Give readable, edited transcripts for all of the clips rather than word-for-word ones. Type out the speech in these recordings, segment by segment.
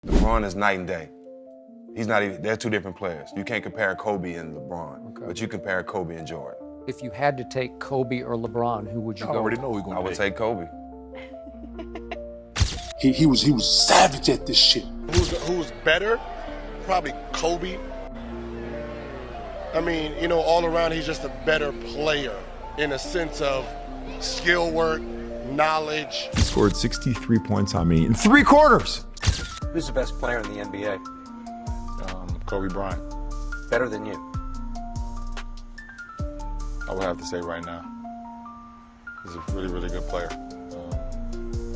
LeBron is night and day. He's not even, they're two different players. You can't compare Kobe and LeBron, but you compare Kobe and Jordan. If you had to take Kobe or LeBron, who would you go? I already know who you're going to I would take Kobe. He was savage at this shit. Who's better? Probably Kobe. I mean, you know, all around he's just a better player in a sense of skill work, knowledge. He scored 63 points on me in 3 quarters. Who's the best player in the NBA? Kobe Bryant. Better than you? I would have to say right now. He's a really, really good player.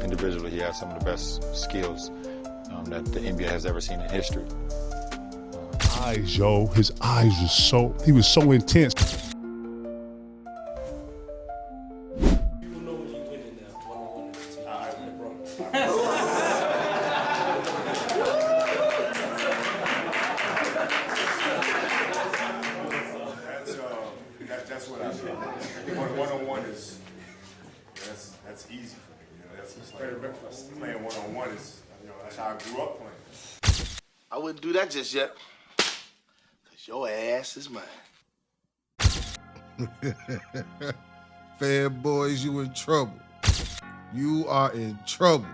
Individually, he has some of the best skills that the NBA has ever seen in history. Eyes, yo. His eyes he was so intense. That's what I feel. One-on-one is that's easy for me. You know, that's just like playing one-on-one is, you know, that's how I grew up playing. I wouldn't do that just yet, cause your ass is mine. Fanboys, you in trouble. You are in trouble.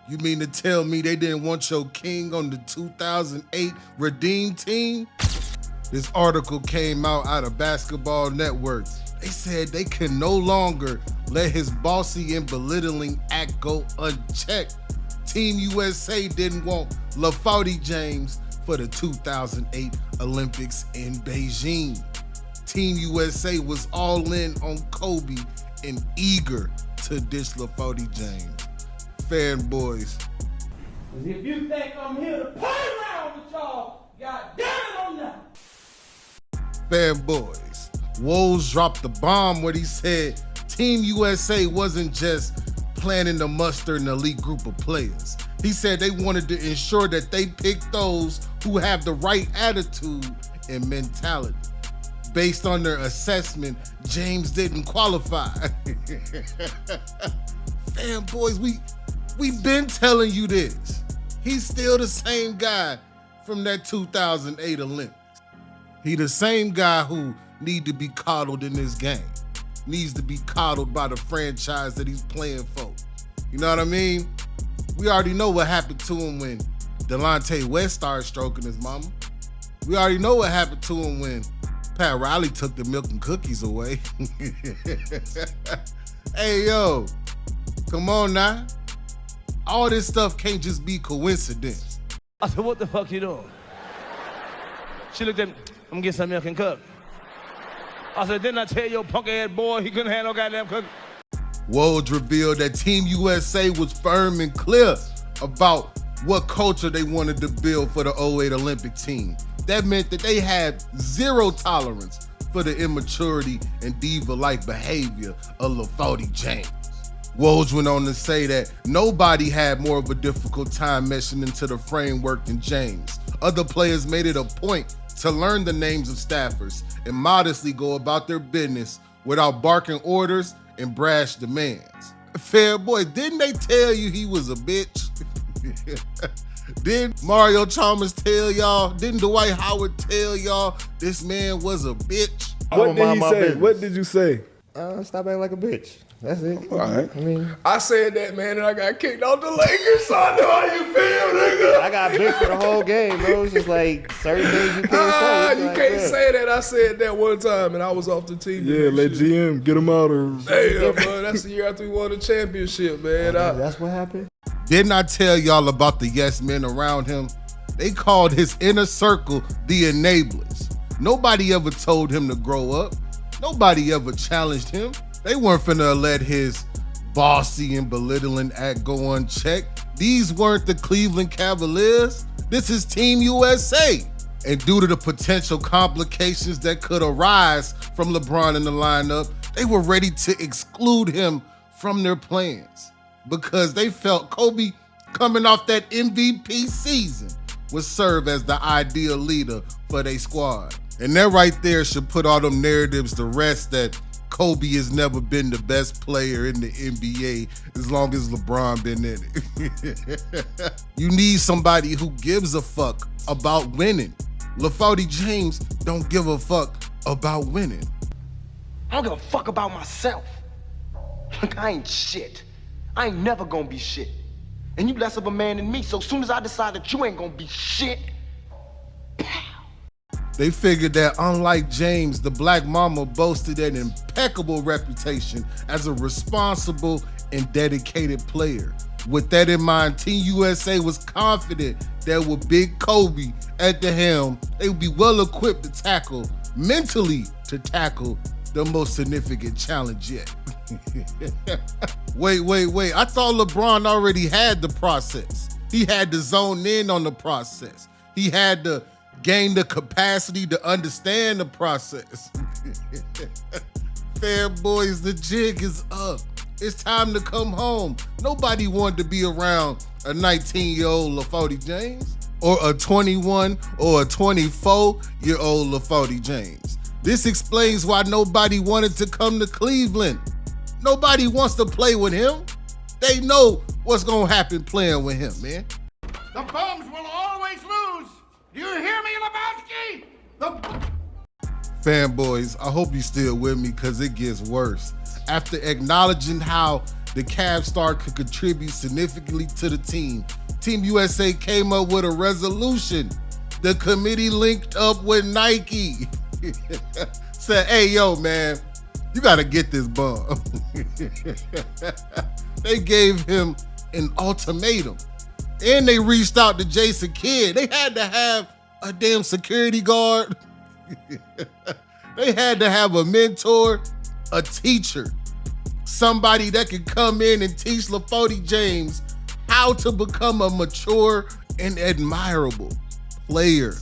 You mean to tell me they didn't want your king on the 2008 Redeem team? This article came out of Basketball Network. They said they can no longer let his bossy and belittling act go unchecked. Team USA didn't want LeBron James for the 2008 Olympics in Beijing. Team USA was all in on Kobe and eager to dish LeBron James. Fanboys. If you think I'm here to play around with y'all, goddamn it, I'm not. Fanboys. Woj dropped the bomb when he said Team USA wasn't just planning to muster an elite group of players. He said they wanted to ensure that they picked those who have the right attitude and mentality. Based on their assessment, James didn't qualify. Fanboys, we've been telling you this. He's still the same guy from that 2008 Olympics. He the same guy who need to be coddled in this game. Needs to be coddled by the franchise that he's playing for. You know what I mean? We already know what happened to him when Delonte West started stroking his mama. We already know what happened to him when Pat Riley took the milk and cookies away. Hey, yo, come on now. All this stuff can't just be coincidence. I said, what the fuck you doing? She looked at me, I'm gonna get some milk and cook. I said, didn't I tell your punk ass boy he couldn't have no goddamn cook? Woj revealed that Team USA was firm and clear about what culture they wanted to build for the 08 Olympic team. That meant that they had zero tolerance for the immaturity and diva-like behavior of LeBron James. Woj went on to say that nobody had more of a difficult time meshing into the framework than James. Other players made it a point to learn the names of staffers and modestly go about their business without barking orders and brash demands. Fair boy, didn't they tell you he was a bitch? Did Mario Chalmers tell y'all? Didn't Dwight Howard tell y'all this man was a bitch? What did he say? What did you say? Stop acting like a bitch. That's it. All right. I said that, man, and I got kicked off the Lakers, so I know how you feel, nigga. I got big for the whole game, bro. It's just like certain things you can't say. You can't say that. I said that one time, and I was off the team. Yeah, let GM get him out of. Damn, bro. That's the year after we won the championship, man. That's what happened? Didn't I tell y'all about the yes men around him? They called his inner circle the enablers. Nobody ever told him to grow up. Nobody ever challenged him. They weren't finna let his bossy and belittling act go unchecked. These weren't the Cleveland Cavaliers. This is Team USA. And due to the potential complications that could arise from LeBron in the lineup, they were ready to exclude him from their plans because they felt Kobe, coming off that MVP season, would serve as the ideal leader for their squad. And that right there should put all them narratives to rest that Kobe has never been the best player in the NBA as long as LeBron been in it. You need somebody who gives a fuck about winning. LaFody James don't give a fuck about winning. I don't give a fuck about myself. Look, I ain't shit. I ain't never gonna be shit. And you less of a man than me, so as soon as I decide that you ain't gonna be shit, they figured that unlike James, the Black Mamba boasted an impeccable reputation as a responsible and dedicated player. With that in mind, Team USA was confident that with Big Kobe at the helm, they would be well equipped to tackle the most significant challenge yet. Wait. I thought LeBron already had the process. He had to zone in on the process. He had to gain the capacity to understand the process. Fair boys, the jig is up. It's time to come home. Nobody wanted to be around a 19-year-old LaFody James or a 21 or a 24-year-old LaFody James. This explains why nobody wanted to come to Cleveland. Nobody wants to play with him. They know what's gonna happen playing with him, man. The bums will always lose. Do you hear me, Lebowski? Fanboys, I hope you still with me because it gets worse. After acknowledging how the Cavs star could contribute significantly to the team, Team USA came up with a resolution. The committee linked up with Nike. Said, hey, yo, man, you gotta get this bum. They gave him an ultimatum. And they reached out to Jason Kidd. They had to have a damn security guard. They had to have a mentor, a teacher, somebody that could come in and teach LaFody James how to become a mature and admirable player.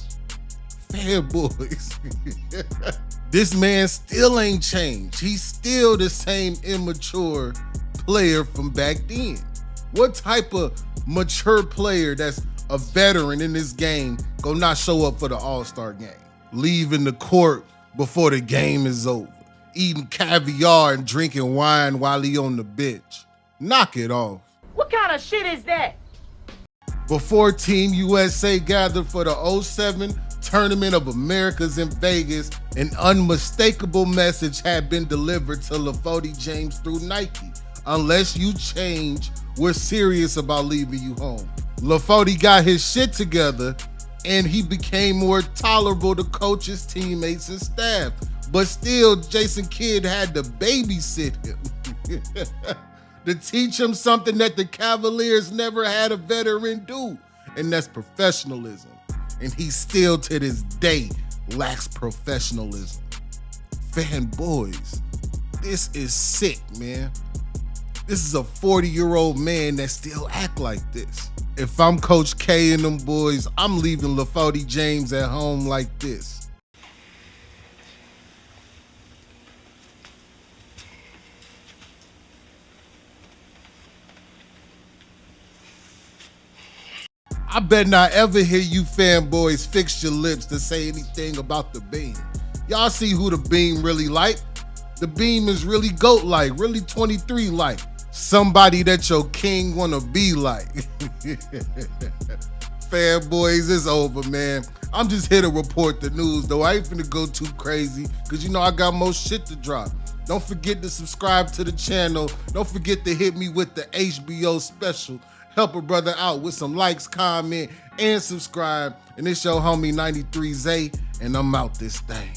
Fanboys. This man still ain't changed. He's still the same immature player from back then. What type of mature player that's a veteran in this game gonna not show up for the All-Star game? Leaving the court before the game is over. Eating caviar and drinking wine while he on the bench. Knock it off. What kind of shit is that? Before Team USA gathered for the 07 Tournament of Americas in Vegas, an unmistakable message had been delivered to LaFody James through Nike. Unless you change, we're serious about leaving you home. LaFody got his shit together and he became more tolerable to coaches, teammates, and staff. But still, Jason Kidd had to babysit him to teach him something that the Cavaliers never had a veteran do, and that's professionalism. And he still, to this day, lacks professionalism. Fanboys, this is sick, man. This is a 40-year-old man that still act like this. If I'm Coach K and them boys, I'm leaving LaFody James at home like this. I bet not ever hear you fanboys fix your lips to say anything about the Beam. Y'all see who the Beam really like. The Beam is really GOAT-like, really 23-like. Somebody that your king wanna be like. Fanboys, it's over, man. I'm just here to report the news, though. I ain't finna go too crazy, because you know I got more shit to drop. Don't forget to subscribe to the channel. Don't forget to hit me with the HBO special. Help a brother out with some likes, comment, and subscribe. And it's your homie 93 Zay, and I'm out this thing.